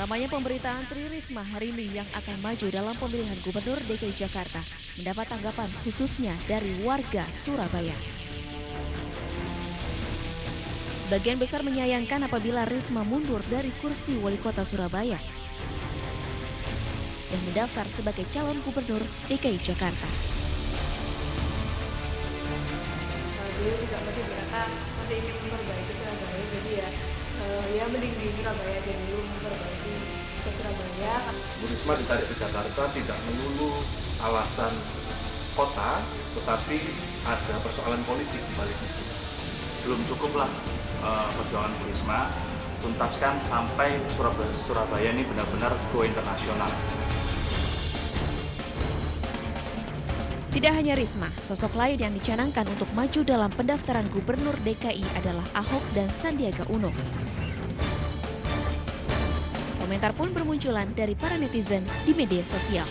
Ramainya pemberitaan Tri Risma hari ini yang akan maju dalam pemilihan Gubernur DKI Jakarta mendapat tanggapan khususnya dari warga Surabaya. Sebagian besar menyayangkan apabila Risma mundur dari kursi wali kota Surabaya dan mendaftar sebagai calon Gubernur DKI Jakarta. Dia juga masih merasa masih ingin memperbaiki Surabaya, jadi ya mending di Surabaya aja dulu, memperbaiki ke Surabaya. Bu Risma ditarik ke Jakarta tidak melulu alasan kota, tetapi ada persoalan politik di balik itu. Belum cukuplah perjuangan Bu Risma tuntaskan sampai Surabaya ini benar-benar go internasional. Tidak hanya Risma, sosok lain yang dicanangkan untuk maju dalam pendaftaran Gubernur DKI adalah Ahok dan Sandiaga Uno. Komentar pun bermunculan dari para netizen di media sosial.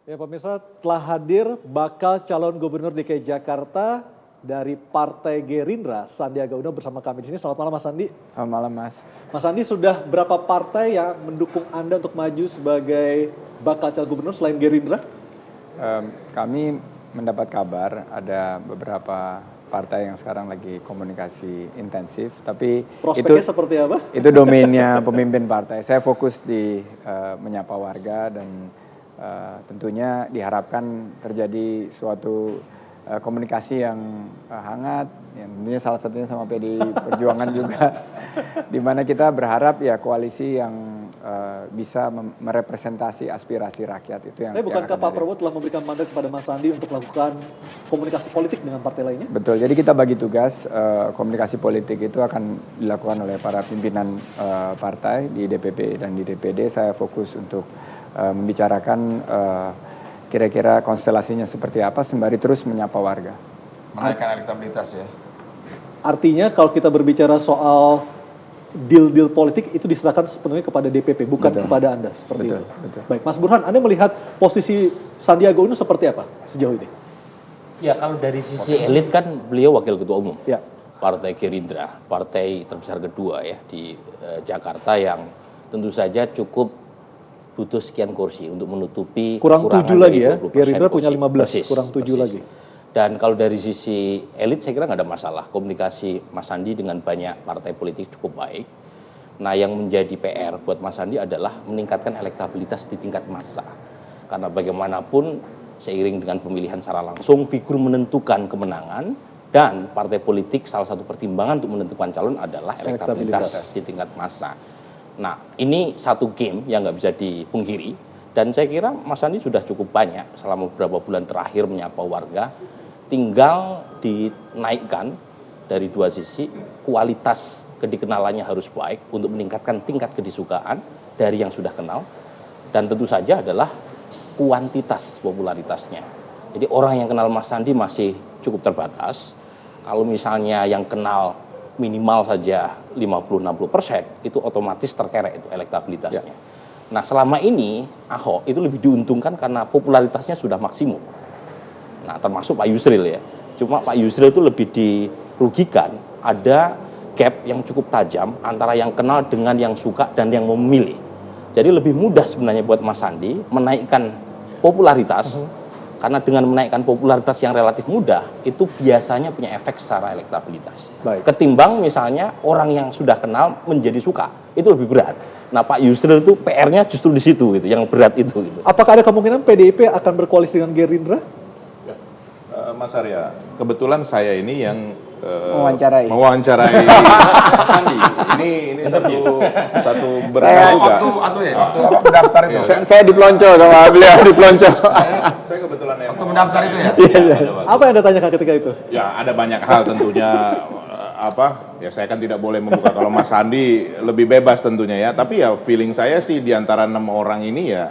Ya pemirsa, telah hadir bakal calon Gubernur DKI Jakarta dari Partai Gerindra, Sandiaga Uno bersama kami di sini. Selamat malam Mas Sandi. Selamat malam Mas. Mas Sandi, sudah berapa partai yang mendukung Anda untuk maju sebagai bakal calon Gubernur selain Gerindra? Kami mendapat kabar ada beberapa partai yang sekarang lagi komunikasi intensif, tapi prospeknya seperti apa? Itu domainnya pemimpin partai. Saya fokus di menyapa warga dan tentunya diharapkan terjadi suatu komunikasi yang hangat, yang tentunya salah satunya sama PDI Perjuangan juga, di mana kita berharap ya koalisi yang bisa merepresentasi aspirasi rakyat itu yang. Tapi bukankah Pak Prabowo telah memberikan mandat kepada Mas Sandi untuk melakukan komunikasi politik dengan partai lainnya? Betul, jadi kita bagi tugas komunikasi politik itu akan dilakukan oleh para pimpinan partai di DPP dan di DPD. Saya fokus untuk membicarakan kira-kira konstelasinya seperti apa sembari terus menyapa warga. Menaikkan elektabilitas ya. Artinya kalau kita berbicara soal deal-deal politik itu diserahkan sepenuhnya kepada DPP, bukan kepada Anda seperti itu. Betul. Baik, Mas Burhan, Anda melihat posisi Sandiaga Uno seperti apa sejauh ini? Ya, kalau dari sisi elit kan beliau wakil ketua umum. Ya. Partai Gerindra, partai terbesar kedua ya di Jakarta yang tentu saja cukup butuh sekian kursi untuk menutupi kurang 7 lagi ya. Gerindra punya 15, persis, kurang 7 lagi. Dan kalau dari sisi elit saya kira nggak ada masalah. Komunikasi Mas Sandi dengan banyak partai politik cukup baik. Nah, yang menjadi PR buat Mas Sandi adalah meningkatkan elektabilitas di tingkat massa. Karena bagaimanapun seiring dengan pemilihan secara langsung, figur menentukan kemenangan dan partai politik salah satu pertimbangan untuk menentukan calon adalah elektabilitas di tingkat massa. Nah, ini satu game yang nggak bisa dipungkiri dan saya kira Mas Sandi sudah cukup banyak selama beberapa bulan terakhir menyapa warga. Tinggal dinaikkan dari dua sisi, kualitas kedikenalannya harus baik untuk meningkatkan tingkat kedisukaan dari yang sudah kenal dan tentu saja adalah kuantitas popularitasnya. Jadi orang yang kenal Mas Sandi masih cukup terbatas. Kalau misalnya yang kenal minimal saja 50-60%, itu otomatis terkerek itu elektabilitasnya. Ya. Nah, selama ini Ahok itu lebih diuntungkan karena popularitasnya sudah maksimum. Nah, termasuk Pak Yusril ya. Cuma Pak Yusril itu lebih dirugikan, ada gap yang cukup tajam antara yang kenal dengan yang suka dan yang memilih. Jadi lebih mudah sebenarnya buat Mas Sandi menaikkan popularitas, karena dengan menaikkan popularitas yang relatif mudah, itu biasanya punya efek secara elektabilitas. Baik. Ketimbang misalnya orang yang sudah kenal menjadi suka, itu lebih berat. Nah, Pak Yusril itu PR-nya justru di situ, gitu, yang berat itu. Gitu. Apakah ada kemungkinan PDIP akan berkoalisi dengan Gerindra? Ya. Mas Arya, kebetulan saya ini yang mewawancarai Mas Sandi. Ini satu berat juga. Waktu apa mendaftar itu? Saya dipelonco sama beliau dipelonco. Saya kebetulan yang Waktu mendaftar itu ya? Iya. Apa yang Anda tanyakan ketika itu? Ya, ada banyak hal tentunya. Ya saya kan tidak boleh membuka. Kalau Mas Sandi lebih bebas tentunya ya. Tapi ya feeling saya sih di antara 6 orang ini ya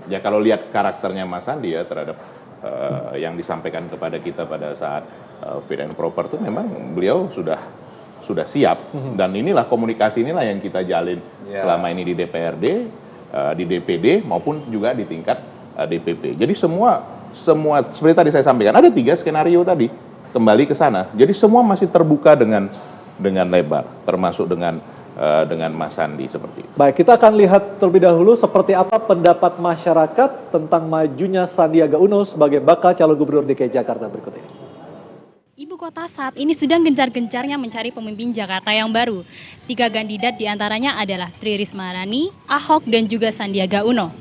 Ya kalau lihat karakternya Mas Sandi ya terhadap yang disampaikan kepada kita pada saat fit and proper itu memang beliau sudah siap, dan inilah komunikasi inilah yang kita jalin selama ini di DPRD, di DPD maupun juga di tingkat DPP. Jadi semua seperti tadi saya sampaikan ada 3 skenario tadi, kembali ke sana. Jadi semua masih terbuka dengan lebar, termasuk dengan Mas Sandi seperti itu. Baik, kita akan lihat terlebih dahulu seperti apa pendapat masyarakat tentang majunya Sandiaga Uno sebagai bakal calon gubernur DKI Jakarta berikut ini. Ibu kota saat ini sedang gencar-gencarnya mencari pemimpin Jakarta yang baru. 3 kandidat diantaranya adalah Tri Risma Hari Ini, Ahok, dan juga Sandiaga Uno.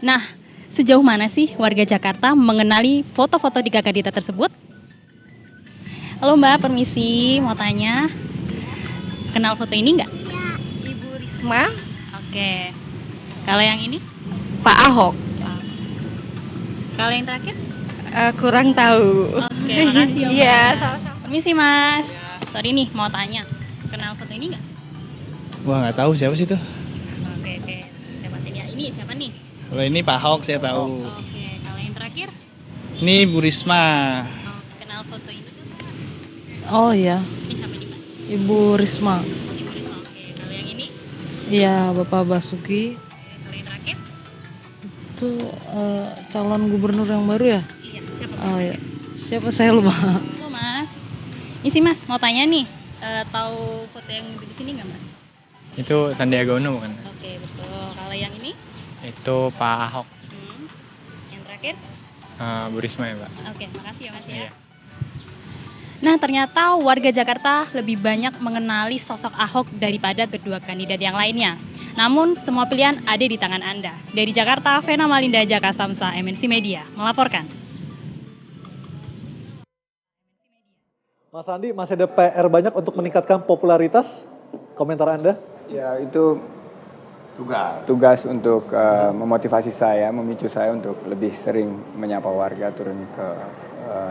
Nah, sejauh mana sih warga Jakarta mengenali foto-foto 3 kandidat tersebut? Halo Mbak, permisi, mau tanya. Kenal foto ini nggak? Ibu Risma, Oke. Kalau yang ini? Pak Ahok. Kalau yang terakhir? Kurang tahu. Oke, makasih ya Mbak. Iya, sama-sama. Permisi Mas. Sorry nih, mau tanya. Kenal foto ini nggak? Wah, nggak tahu siapa sih itu. Oke. Siapa sih ya? Ini siapa nih? Kalau ini Pak Ahok saya tahu. Oke, kalau yang terakhir? Ini Bu Risma. Kenal foto itu tuh? Oh iya, Ini siapa nih Mbak? Ibu Risma. Ibu Risma, oke. Kalau yang ini? Iya, Bapak Basuki. Kalau yang terakhir? Itu calon gubernur yang baru ya? Iya, siapa? Oh iya. Siapa saya lupa. Halo Mas. Ini sih Mas, mau tanya nih. Tahu foto yang di sini nggak Mas? Itu Sandiaga Uno bukan? Oke, betul. Kalau yang ini? Itu Pak Ahok. Yang terakhir? Bu Risma ya, Pak. Oke, makasih ya Mas ya. Iya. Nah, ternyata warga Jakarta lebih banyak mengenali sosok Ahok daripada kedua kandidat yang lainnya. Namun, semua pilihan ada di tangan Anda. Dari Jakarta, Vena Malinda, Jaka Samsa, MNC Media, melaporkan. Mas Sandi, masih ada PR banyak untuk meningkatkan popularitas? Komentar Anda? Ya, itu tugas untuk memotivasi saya, memicu saya untuk lebih sering menyapa warga, turun ke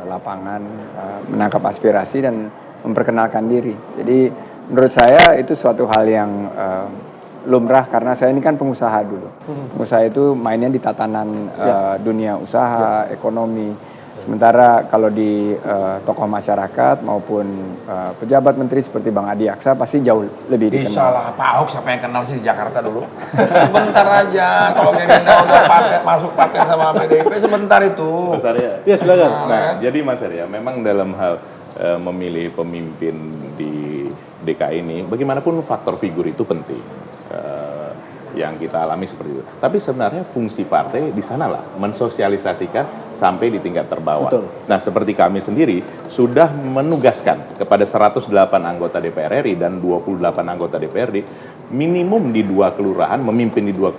lapangan, menangkap aspirasi dan memperkenalkan diri. Jadi menurut saya itu suatu hal yang lumrah karena saya ini kan pengusaha dulu. Pengusaha itu mainnya di tatanan dunia usaha, ekonomi. Sementara kalau di tokoh masyarakat maupun pejabat menteri seperti Bang Adi Aksa pasti jauh lebih dikenal. Bisa lah, Pak Ahok siapa yang kenal sih di Jakarta dulu? Sebentar aja, kalau Gerindra udah masuk paten sama PDIP sebentar itu. Mas Arya. Ya silakan. Nah, jadi Mas Arya, memang dalam hal memilih pemimpin di DKI ini, bagaimanapun faktor figur itu penting. Yang kita alami seperti itu. Tapi sebenarnya fungsi partai di sanalah mensosialisasikan sampai di tingkat terbawah. Betul. Nah, seperti kami sendiri sudah menugaskan kepada 108 anggota DPR RI dan 28 anggota DPRD minimum di 2 kelurahan, memimpin di 2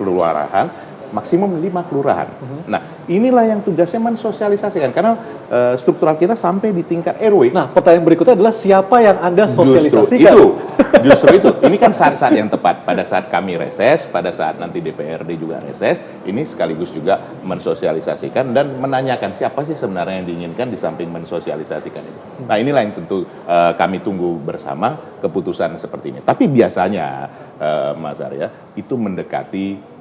kelurahan, maksimum 5 kelurahan. Nah, inilah yang tugasnya mensosialisasikan karena struktural kita sampai di tingkat RW. Nah, pertanyaan berikutnya adalah siapa yang Anda sosialisasikan? Justru itu. Ini kan saat-saat yang tepat. Pada saat kami reses, pada saat nanti DPRD juga reses, ini sekaligus juga mensosialisasikan dan menanyakan siapa sih sebenarnya yang diinginkan di samping mensosialisasikan itu. Nah, inilah yang tentu kami tunggu bersama keputusan seperti ini. Tapi biasanya, Mas Arya, itu mendekati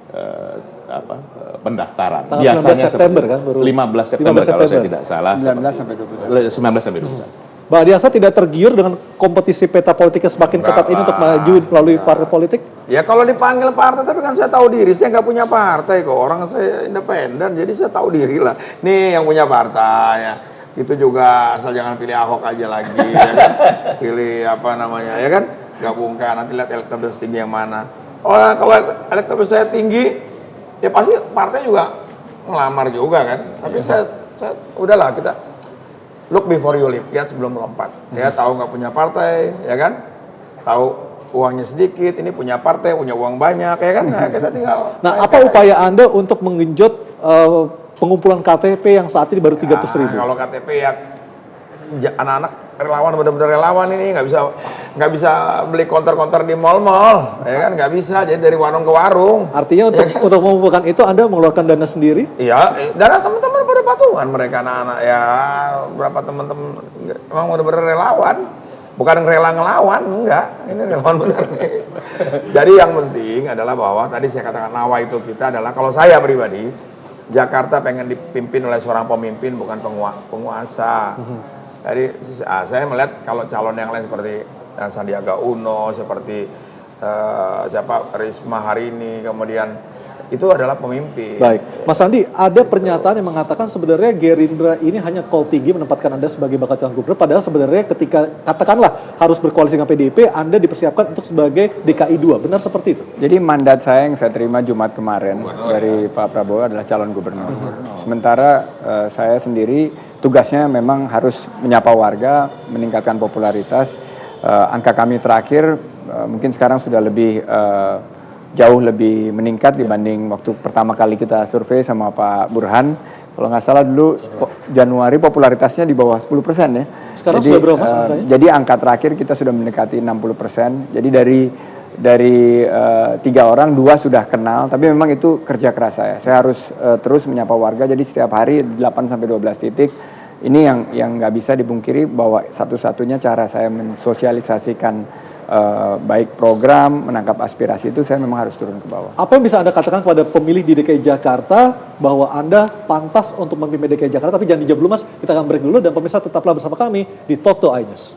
pendaftaran. Tanggal Biasanya 19 September kan baru 15 September kalau saya tidak salah. 19 sampai 21. 19 sampai 21. Bang Adi Aksa tidak tergiur dengan kompetisi peta politiknya semakin ketat ini untuk maju melalui partai politik? Ya kalau dipanggil partai, tapi kan saya tahu diri, saya nggak punya partai kok, orang saya independen, jadi saya tahu diri lah. Nih yang punya partai ya. Itu juga asal jangan pilih Ahok aja lagi, ya kan? Pilih apa namanya, ya kan? Gabungkan, nanti lihat elektabilitas tinggi yang mana. Oh, kalau elektabilitas saya tinggi, ya pasti partai juga ngelamar juga kan. Tapi saya udahlah kita look before you leap, lihat sebelum melompat. Ya tahu nggak punya partai, ya kan? Tahu uangnya sedikit, ini punya partai, punya uang banyak, ya kan? Nah, kita tinggal. Nah, apa upaya Anda untuk menggenjot pengumpulan KTP yang saat ini baru 300.000? Kalau KTP ya anak-anak relawan benar-benar relawan ini nggak bisa beli konter-konter di mal-mal, ya kan? Nggak bisa, jadi dari warung ke warung. Artinya untuk mengumpulkan itu Anda mengeluarkan dana sendiri? Iya, dana teman-teman pada patungan mereka anak-anak ya, berapa teman-teman emang benar-benar relawan Bukan rela ngelawan, enggak. Ini relawan benar nih. Jadi yang penting adalah bahwa tadi saya katakan nawa itu kita adalah, kalau saya pribadi, Jakarta pengen dipimpin oleh seorang pemimpin, bukan penguasa. Jadi saya melihat kalau calon yang lain seperti Sandiaga Uno, seperti Risma hari ini, kemudian itu adalah pemimpin. Baik, Mas Andi, ada pernyataan yang mengatakan sebenarnya Gerindra ini hanya call tinggi menempatkan Anda sebagai bakal calon gubernur, padahal sebenarnya ketika katakanlah harus berkoalisi dengan PDIP, Anda dipersiapkan untuk sebagai DKI 2, benar seperti itu? Jadi mandat saya yang saya terima Jumat kemarin dari Pak Prabowo adalah calon gubernur. Sementara saya sendiri tugasnya memang harus menyapa warga, meningkatkan popularitas. Angka kami terakhir mungkin sekarang sudah lebih jauh lebih meningkat dibanding waktu pertama kali kita survei sama Pak Burhan. Kalau nggak salah dulu Januari popularitasnya di bawah 10% ya. Sekarang jadi, sudah berapa Mas angkanya? Jadi angka terakhir kita sudah mendekati 60%. Jadi dari 3 orang 2 sudah kenal, tapi memang itu kerja keras saya. Saya harus terus menyapa warga. Jadi setiap hari 8-12 titik. Ini yang nggak bisa dipungkiri bahwa satu-satunya cara saya mensosialisasikan baik program, menangkap aspirasi itu saya memang harus turun ke bawah. Apa yang bisa Anda katakan kepada pemilih di DKI Jakarta bahwa Anda pantas untuk memimpin DKI Jakarta? Tapi jangan dijawab dulu Mas, kita akan break dulu dan pemirsa tetaplah bersama kami di Talk to iNews.